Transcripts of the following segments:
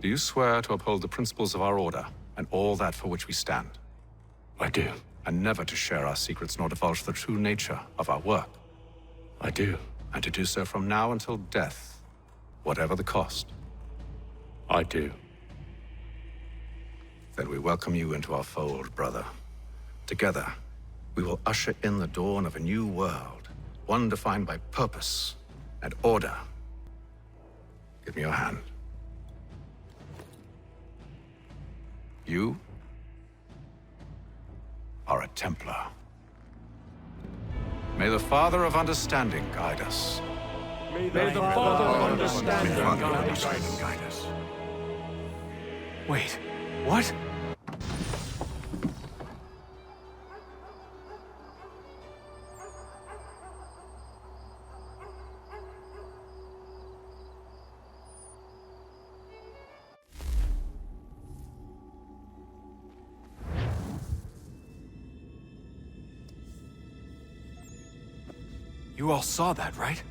Do you swear to uphold the principles of our order, and all that for which we stand? I do. And never to share our secrets nor divulge the true nature of our work? I do. And to do so from now until death, whatever the cost? I do. Then we welcome you into our fold, brother. Together, we will usher in the dawn of a new world, one defined by purpose and order. Give me your hand. You are a Templar. May the Father of Understanding guide us. May the Father of Understanding guide us. Wait, what? You all saw that, right?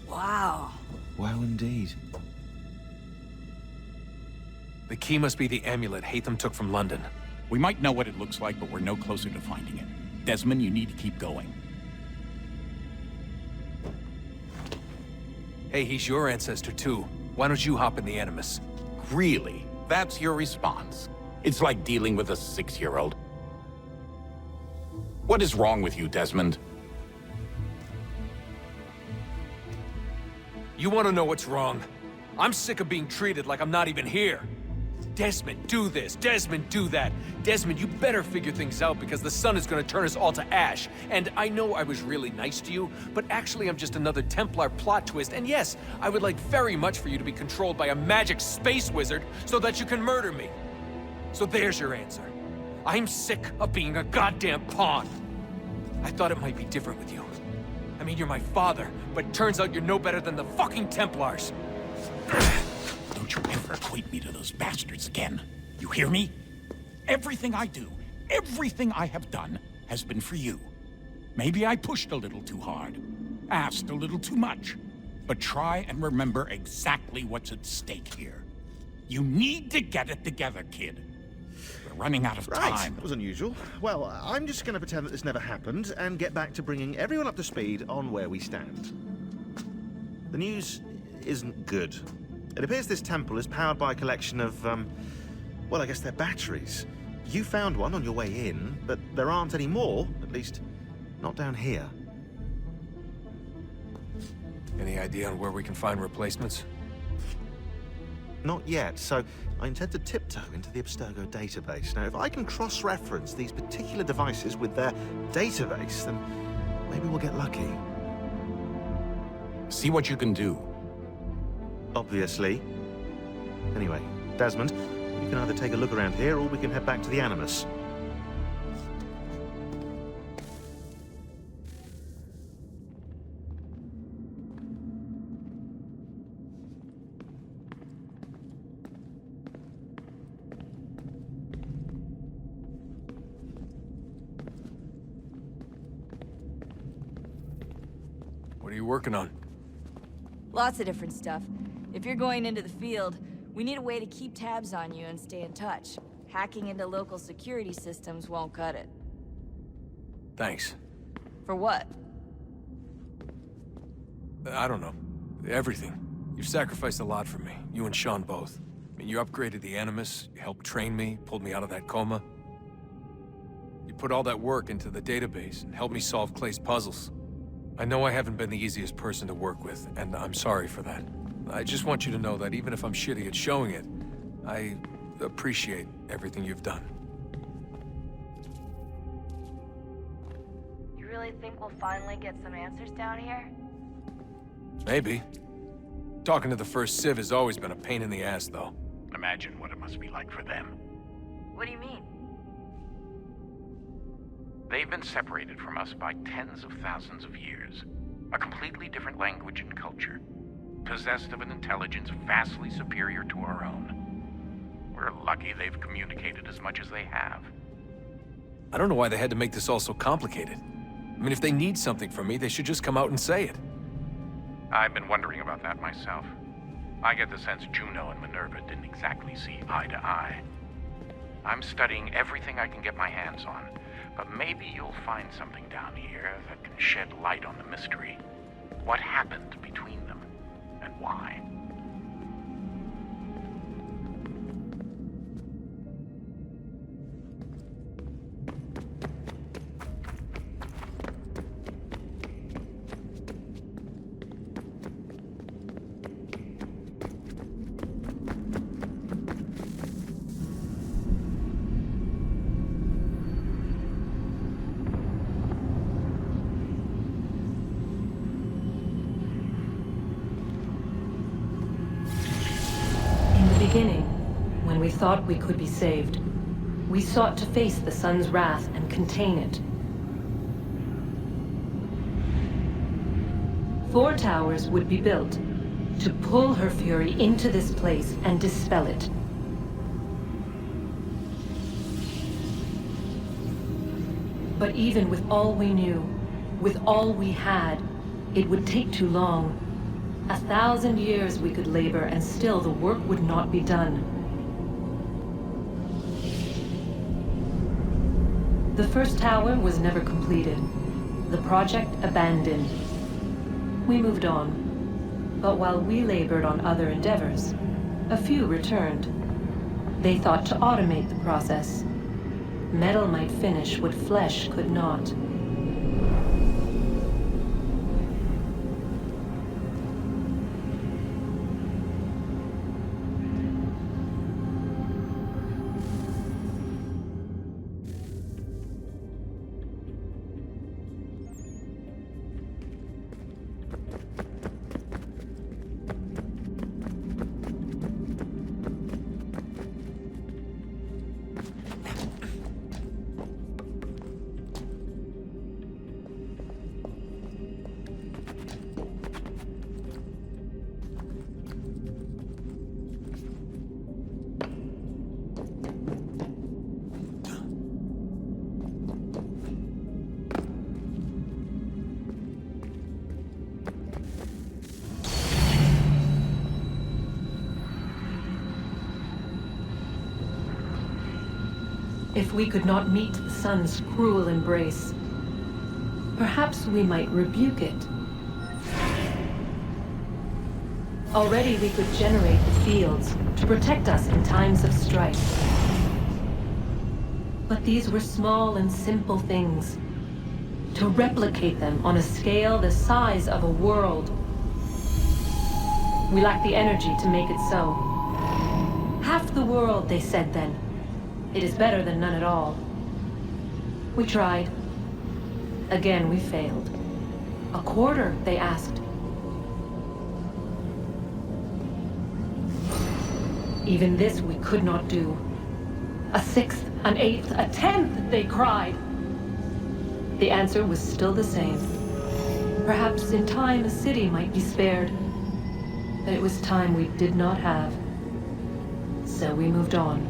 Wow. Wow, indeed. The key must be the amulet Haytham took from London. We might know what it looks like, but we're no closer to finding it. Desmond, you need to keep going. Hey, he's your ancestor too. Why don't you hop in the Animus? Really? That's your response? It's like dealing with a 6-year-old. What is wrong with you, Desmond? You want to know what's wrong? I'm sick of being treated like I'm not even here. Desmond, do this. Desmond, do that. Desmond, you better figure things out because the sun is going to turn us all to ash. And I know I was really nice to you, but actually I'm just another Templar plot twist. And yes, I would like very much for you to be controlled by a magic space wizard so that you can murder me. So there's your answer. I'm sick of being a goddamn pawn. I thought it might be different with you. I mean, you're my father, but turns out you're no better than the fucking Templars. Don't you ever equate me to those bastards again. You hear me? Everything I do, everything I have done, has been for you. Maybe I pushed a little too hard, asked a little too much, but try and remember exactly what's at stake here. You need to get it together, kid. We're running out of time. Right, that was unusual. Well, I'm just going to pretend that this never happened and get back to bringing everyone up to speed on where we stand. The news isn't good. It appears this temple is powered by a collection of, well, I guess they're batteries. You found one on your way in, but there aren't any more, at least not down here. Any idea on where we can find replacements? Not yet, so I intend to tiptoe into the Abstergo database. Now, if I can cross-reference these particular devices with their database, then maybe we'll get lucky. See what you can do. Obviously. Anyway, Desmond, we can either take a look around here or we can head back to the Animus. What are you working on? Lots of different stuff. If you're going into the field, we need a way to keep tabs on you and stay in touch. Hacking into local security systems won't cut it. Thanks. For what? I don't know. Everything. You've sacrificed a lot for me. You and Sean both. I mean, you upgraded the Animus, you helped train me, pulled me out of that coma. You put all that work into the database and helped me solve Clay's puzzles. I know I haven't been the easiest person to work with, and I'm sorry for that. I just want you to know that even if I'm shitty at showing it, I appreciate everything you've done. You really think we'll finally get some answers down here? Maybe. Talking to the first Civ has always been a pain in the ass, though. Imagine what it must be like for them. What do you mean? They've been separated from us by tens of thousands of years. A completely different language and culture. Possessed of an intelligence vastly superior to our own. We're lucky they've communicated as much as they have. I don't know why they had to make this all so complicated. I mean, if they need something from me, they should just come out and say it. I've been wondering about that myself. I get the sense Juno and Minerva didn't exactly see eye to eye. I'm studying everything I can get my hands on, but maybe you'll find something down here that can shed light on the mystery. What happened between them, and why? Beginning, when we thought we could be saved, we sought to face the sun's wrath and contain it. 4 towers would be built to pull her fury into this place and dispel it. But even with all we knew, with all we had, it would take too long. 1,000 years we could labor, and still the work would not be done. The first tower was never completed. The project abandoned. We moved on. But while we labored on other endeavors, a few returned. They thought to automate the process. Metal might finish what flesh could not. If we could not meet the sun's cruel embrace, perhaps we might rebuke it. Already we could generate the fields to protect us in times of strife. But these were small and simple things. To replicate them on a scale the size of a world. We lack the energy to make it so. Half the world, they said then. It is better than none at all. We tried. Again, we failed. A quarter, they asked. Even this we could not do. A 1/6, an 1/8, a 1/10, they cried. The answer was still the same. Perhaps in time a city might be spared. But it was time we did not have. So we moved on.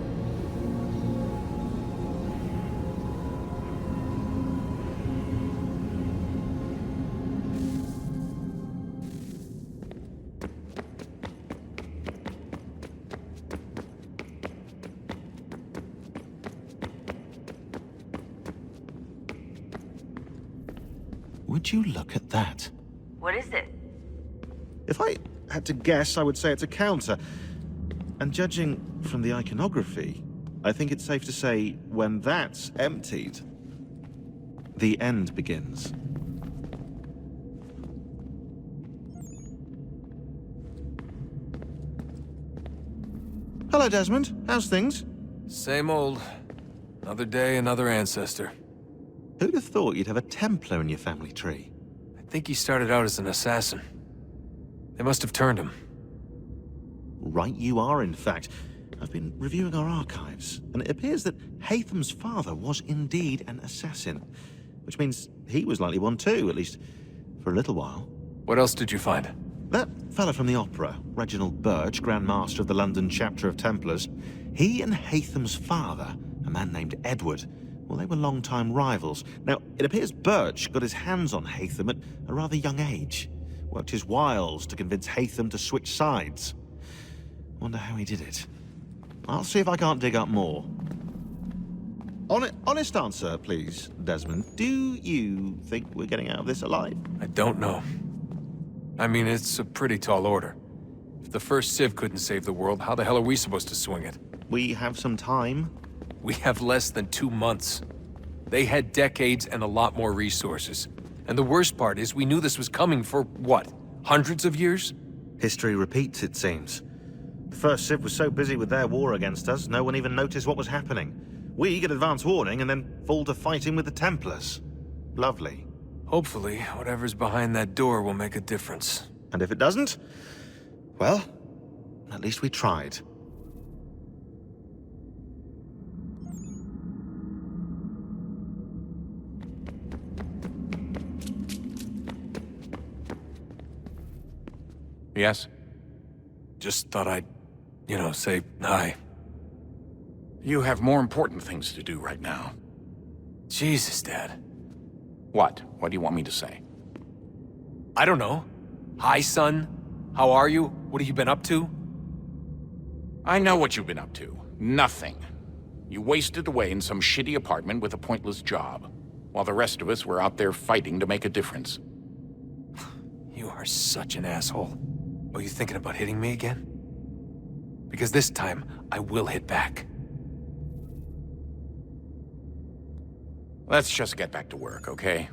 Would you look at that? What is it? If I had to guess, I would say it's a counter. And judging from the iconography, I think it's safe to say when that's emptied, the end begins. Hello, Desmond. How's things? Same old. Another day, another ancestor. Who'd have thought you'd have a Templar in your family tree? I think he started out as an assassin. They must have turned him. Right you are, in fact. I've been reviewing our archives, and it appears that Haytham's father was indeed an assassin. Which means he was likely one too, at least for a little while. What else did you find? That fella from the opera, Reginald Birch, Grand Master of the London chapter of Templars, he and Haytham's father, a man named Edward, well, they were long-time rivals. Now, it appears Birch got his hands on Haytham at a rather young age. Worked his wiles to convince Haytham to switch sides. Wonder how he did it. I'll see if I can't dig up more. Honest answer, please, Desmond. Do you think we're getting out of this alive? I don't know. I mean, it's a pretty tall order. If the first Civ couldn't save the world, how the hell are we supposed to swing it? We have some time. We have less than 2 months. They had decades and a lot more resources. And the worst part is we knew this was coming for, what, hundreds of years? History repeats, it seems. The first Civ was so busy with their war against us, no one even noticed what was happening. We get advance warning and then fall to fighting with the Templars. Lovely. Hopefully, whatever's behind that door will make a difference. And if it doesn't, well, at least we tried. Yes? Just thought I'd, say hi. You have more important things to do right now. Jesus, Dad. What? What do you want me to say? I don't know. Hi, son. How are you? What have you been up to? I know what you've been up to. Nothing. You wasted away in some shitty apartment with a pointless job, while the rest of us were out there fighting to make a difference. You are such an asshole. Are you thinking about hitting me again? Because this time, I will hit back. Let's just get back to work, okay?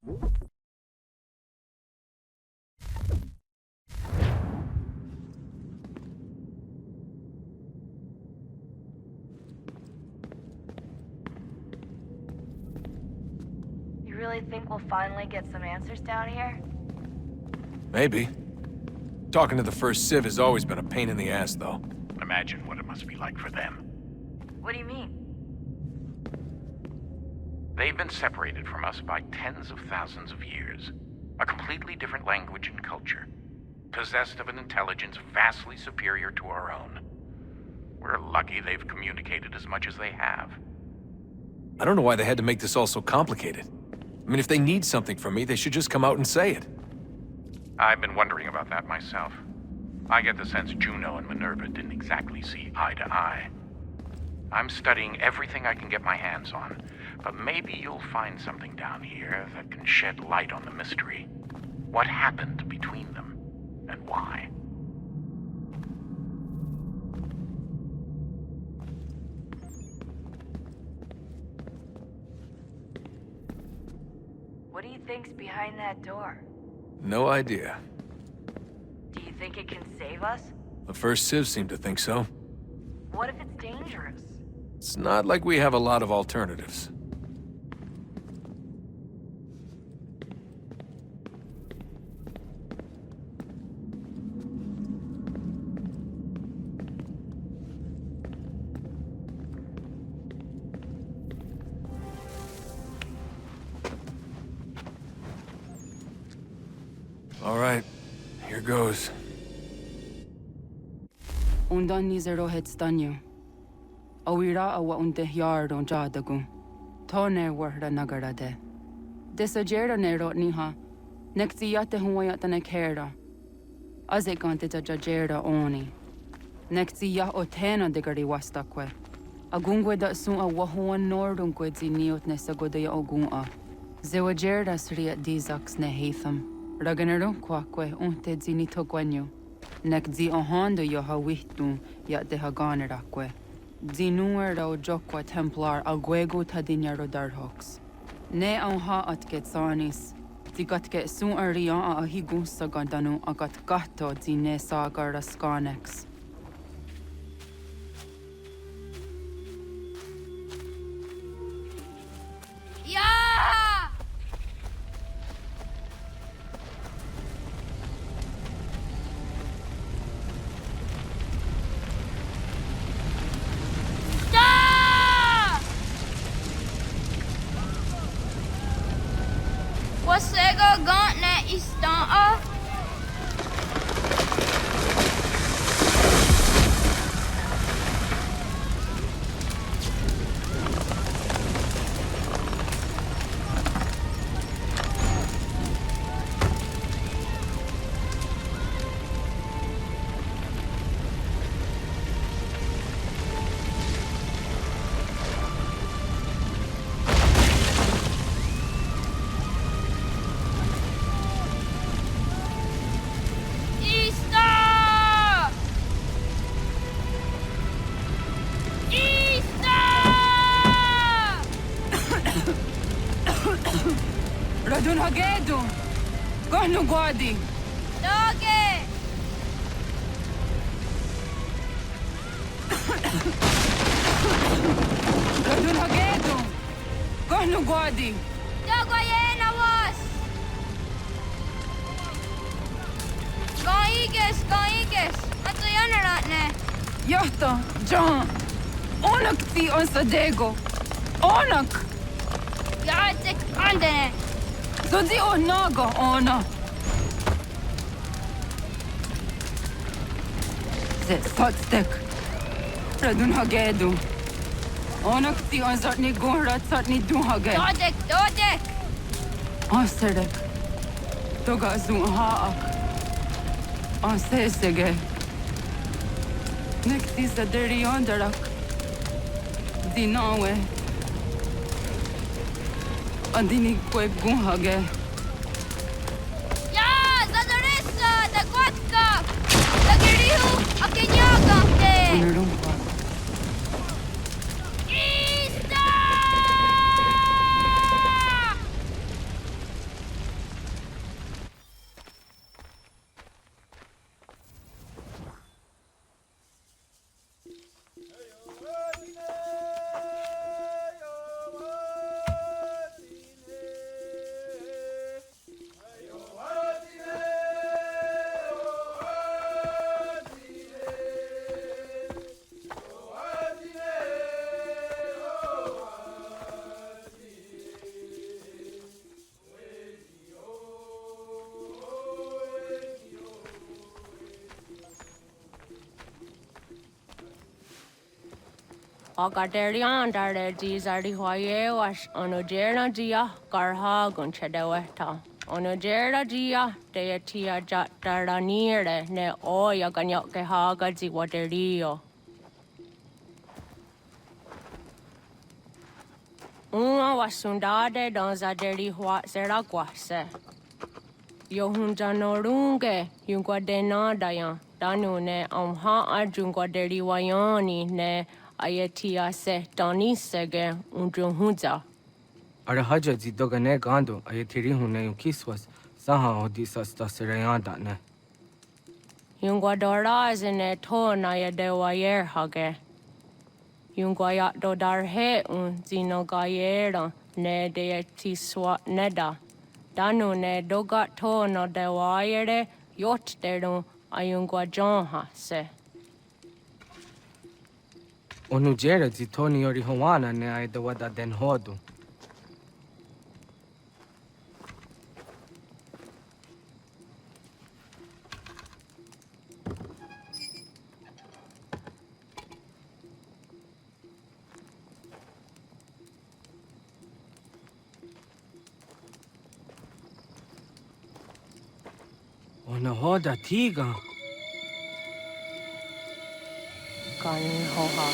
You really think we'll finally get some answers down here? Maybe. Talking to the first Civ has always been a pain in the ass, though. Imagine what it must be like for them. What do you mean? They've been separated from us by tens of thousands of years. A completely different language and culture. Possessed of an intelligence vastly superior to our own. We're lucky they've communicated as much as they have. I don't know why they had to make this all so complicated. I mean, if they need something from me, they should just come out and say it. I've been wondering about that myself. I get the sense Juno and Minerva didn't exactly see eye to eye. I'm studying everything I can get my hands on, but maybe you'll find something down here that can shed light on the mystery. What happened between them, and why? What do you think's behind that door? No idea. Do you think it can save us? The first Civ seemed to think so. What if it's dangerous? It's not like we have a lot of alternatives. All right, here goes. Undan nizero hetstanyo. Awira awa unte yardo jadagu. Tone warda nagarade. Desajera nero niha. Nektiyate huayata nekera. Azekante jajera oni. Nektiya otena degari wastakwe. Agungwe da sun a wahuan nordun kwedzi niot nesagodaya ogun a. Zewajera sriat dizax ne Haytham. Raganero kwakwe unte zini togwanyo. Nek zi ohando yo ha wihtu ya de ha ganerakwe. Zinuer o jokwa templar agwego tadinyaro darhox. Ne ha atket sanis. Zigatke sun aria a higun sagandanu agat gato zine sagar skanex. Radun hagedu. Gonu guadi. Doge. Radun hagedu. Gonu guadi. Dogoyena was. Gaiges. Atu yanaratne. Yahta, John. Onak ti on sadego. Onak. Yatek andene. Zodzi onaga ona. Zet satstek. Radun hagedu. Onak ti on zatni gunrat zatni duhage. Dodek. Asedek. Toga zun haak. Ansesege. Nekti saderi ondarak. Dinawe. Andini kwe gunhage. Ya, zadaresa, da kwatka. Da girihu, akenyaga te. Unarumpa. Ista! Hakatelian dare dizari hoye was onojera dia garha gunchedeweta. Onojera dia deetia jataranire ne oya ganyoke haga ziwaterio. Uma wasundade donzaderi hua seraguase. Yohunjanorunge yungwadena dayan. Danu ne amha ajungwaderi wayani ne ayetia se dani sege unjunhuza. Arahaja zidogane gando ayetiri hune yukiswas saha odisas taserayanda ne. Yungwadora zene to na yadewayer hage. Yungwayat dodarhe zinogayera ne deetiswa neda. Danu ne dogat to no dewayere yot deru ayungwajonha se. Onujera zitoni yori howana ne aidawada den hodu. Onahoda tiga. Kan hoha.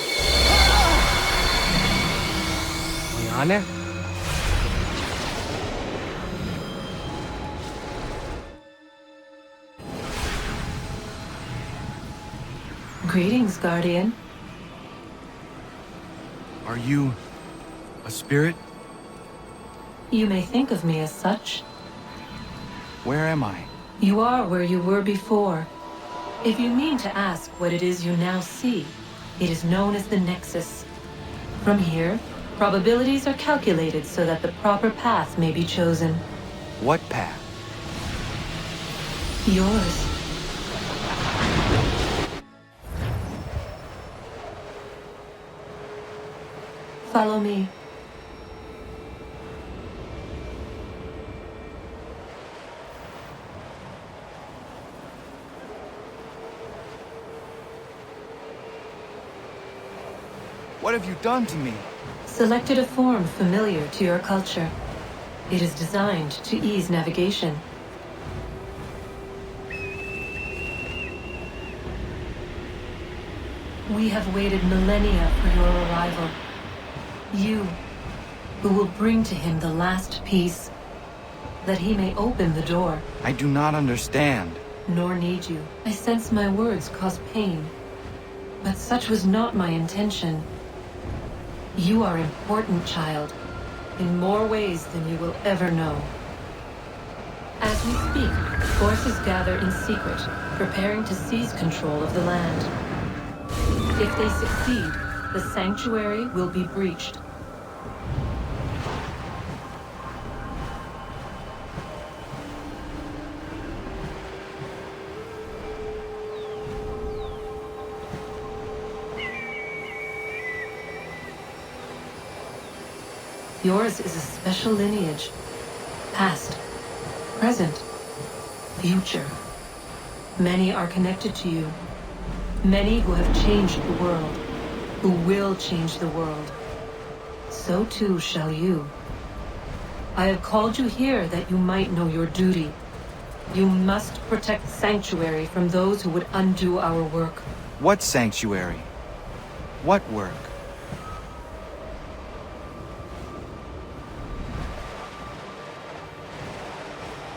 Oyane? Greetings, Guardian. Are you a spirit? You may think of me as such. Where am I? You are where you were before. If you mean to ask what it is you now see, it is known as the Nexus. From here, probabilities are calculated so that the proper path may be chosen. What path? Yours. Follow me. What have you done to me? Selected a form familiar to your culture. It is designed to ease navigation. We have waited millennia for your arrival. You, who will bring to him the last piece, that he may open the door. I do not understand. Nor need you. I sense my words cause pain. But such was not my intention. You are important, child, in more ways than you will ever know. As we speak, forces gather in secret, preparing to seize control of the land. If they succeed, the sanctuary will be breached. Yours is a special lineage. Past, present, future. Many are connected to you. Many who have changed the world, who will change the world. So too shall you. I have called you here that you might know your duty. You must protect Sanctuary from those who would undo our work. What sanctuary? What work?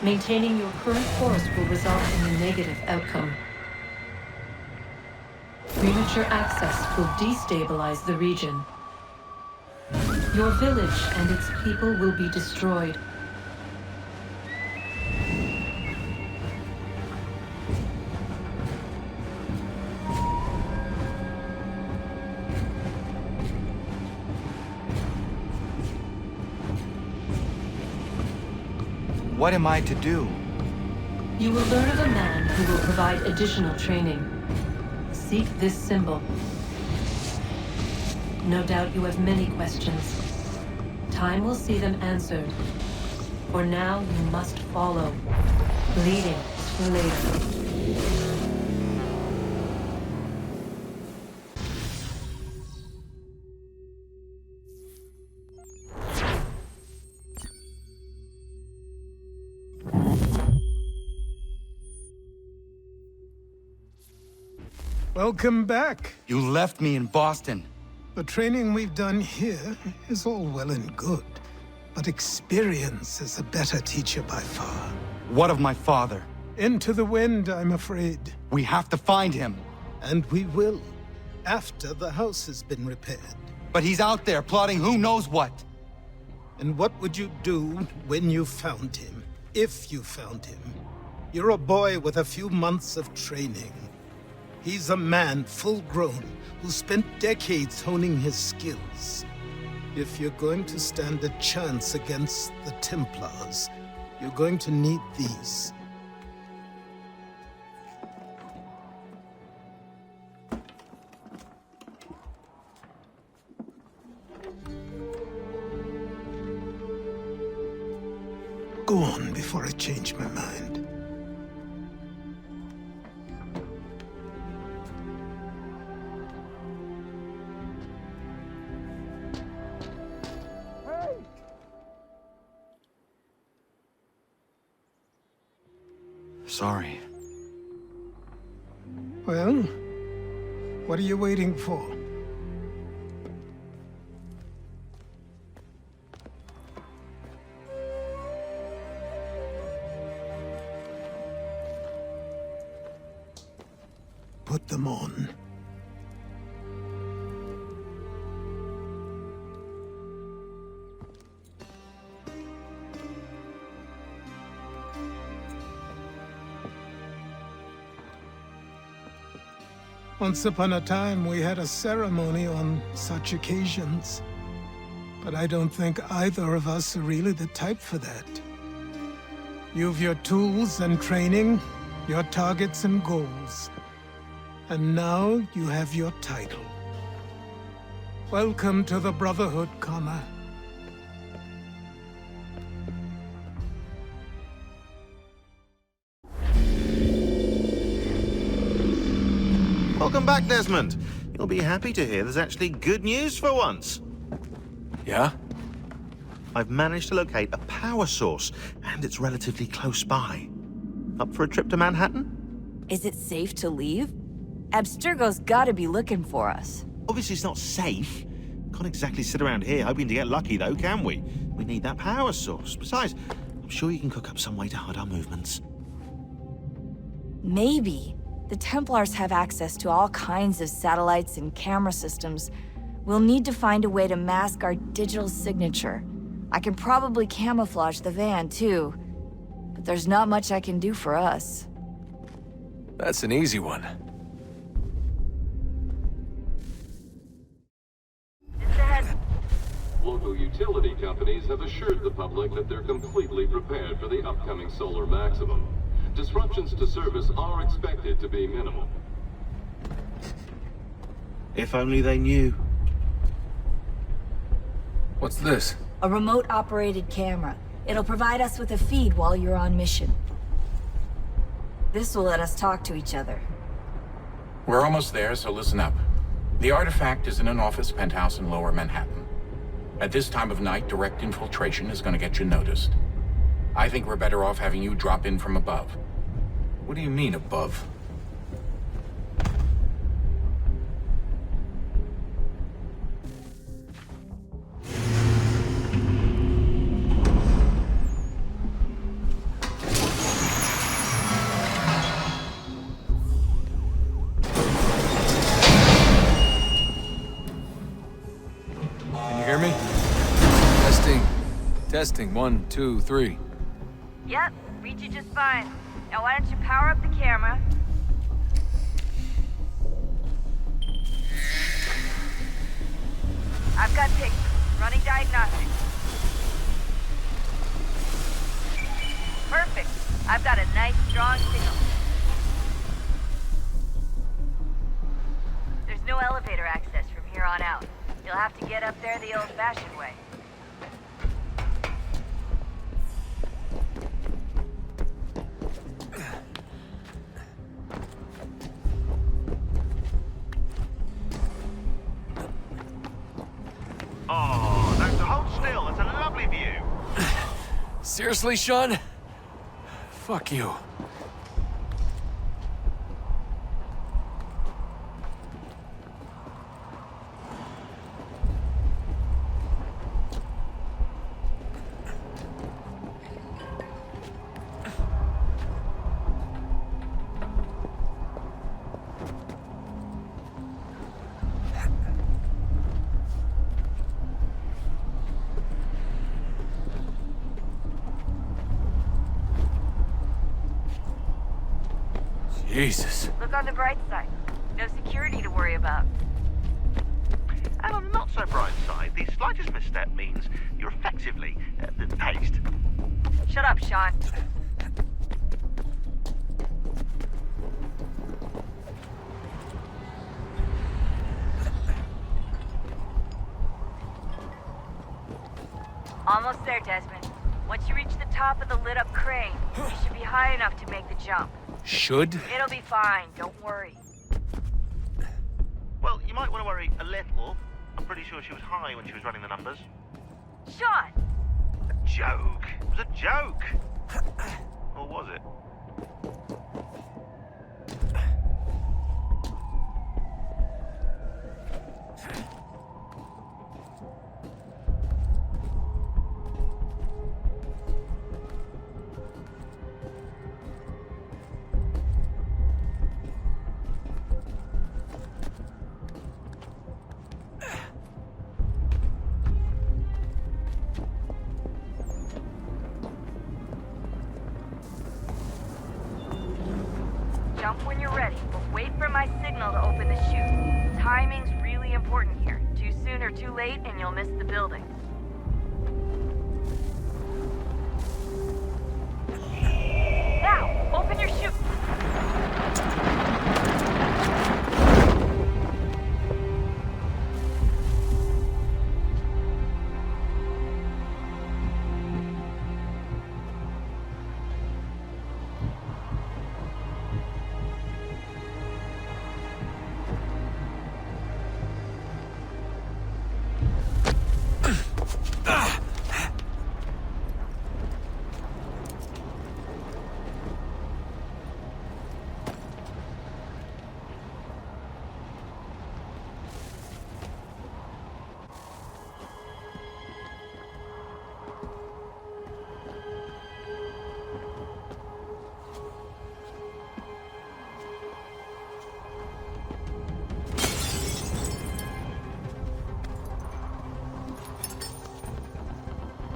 Maintaining your current course will result in a negative outcome. Premature access will destabilize the region. Your village and its people will be destroyed. What am I to do? You will learn of a man who will provide additional training. Seek this symbol. No doubt you have many questions. Time will see them answered. For now, you must follow. Leading is for later. Welcome back. You left me in Boston. The training we've done here is all well and good, but experience is a better teacher by far. What of my father? Into the wind, I'm afraid. We have to find him. And we will, after the house has been repaired. But he's out there plotting who knows what. And what would you do when you found him? If you found him? You're a boy with a few months of training. He's a man full-grown who spent decades honing his skills. If you're going to stand a chance against the Templars, you're going to need these. Go on before I change my mind. Sorry. Well, what are you waiting for? Put them on. Once upon a time, we had a ceremony on such occasions. But I don't think either of us are really the type for that. You've your tools and training, your targets and goals. And now you have your title. Welcome to the Brotherhood, Connor. Welcome back, Desmond. You'll be happy to hear there's actually good news for once. Yeah? I've managed to locate a power source, and it's relatively close by. Up for a trip to Manhattan? Is it safe to leave? Abstergo's gotta be looking for us. Obviously it's not safe. Can't exactly sit around here hoping to get lucky, though, can we? We need that power source. Besides, I'm sure you can cook up some way to hide our movements. Maybe. The Templars have access to all kinds of satellites and camera systems. We'll need to find a way to mask our digital signature. I can probably camouflage the van, too. But there's not much I can do for us. That's an easy one. Local utility companies have assured the public that they're completely prepared for the upcoming solar maximum. Disruptions to service are expected to be minimal. If only they knew. What's this? A remote-operated camera. It'll provide us with a feed while you're on mission. This will let us talk to each other. We're almost there, so listen up. The artifact is in an office penthouse in Lower Manhattan. At this time of night, direct infiltration is going to get you noticed. I think we're better off having you drop in from above. What do you mean, above? Can you hear me? Testing, 1, 2, 3. Yep, reach you just fine. Now why don't you power up the camera? I've got pictures. Running diagnostics. Perfect. I've got a nice, strong signal. There's no elevator access from here on out. You'll have to get up there the old-fashioned way. Oh, no, so hold still. It's a lovely view. Seriously, Sean? Fuck you. Jesus. Look on the bright side. No security to worry about. And on the not so bright side, the slightest misstep means you're effectively hazed. Shut up, Sean. Almost there, Desmond. Once you reach the top of the lit-up crane, you should be high enough to make the jump. Should? It'll be fine, don't worry. Well, you might want to worry a little. I'm pretty sure she was high when she was running the numbers. Sean! A joke. It was a joke. Or was it? Jump when you're ready, but wait for my signal to open the chute. Timing's really important here. Too soon or too late, and you'll miss the building. Now, open your chute!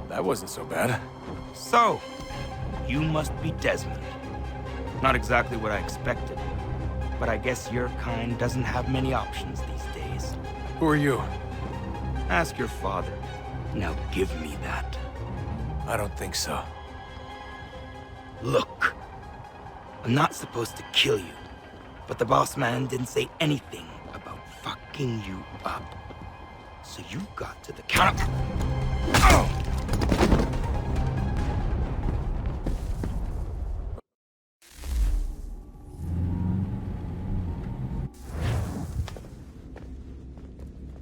That wasn't so bad. So, you must be Desmond. Not exactly what I expected, but I guess your kind doesn't have many options these days. Who are you? Ask your father. Now give me that. I don't think so. Look, I'm not supposed to kill you, but the boss man didn't say anything about fucking you up. So you got to the counter. Oh!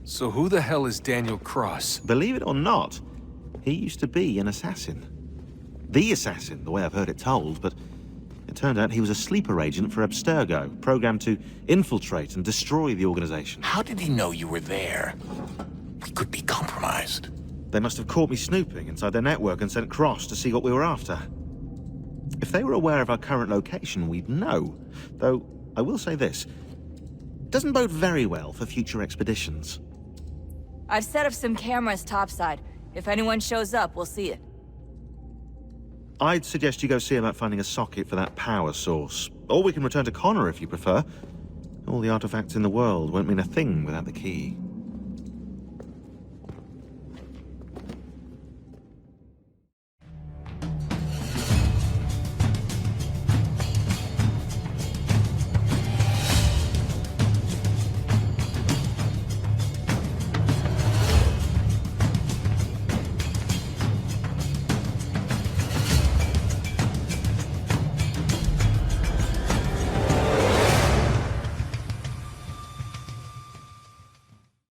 So who the hell is Daniel Cross? Believe it or not, he used to be an assassin. The assassin, the way I've heard it told, but it turned out he was a sleeper agent for Abstergo, programmed to infiltrate and destroy the organization. How did he know you were there? We could be compromised. They must have caught me snooping inside their network and sent Cross to see what we were after. If they were aware of our current location, we'd know. Though, I will say this, doesn't bode very well for future expeditions. I've set up some cameras topside. If anyone shows up, we'll see it. I'd suggest you go see about finding a socket for that power source. Or we can return to Connor if you prefer. All the artifacts in the world won't mean a thing without the key.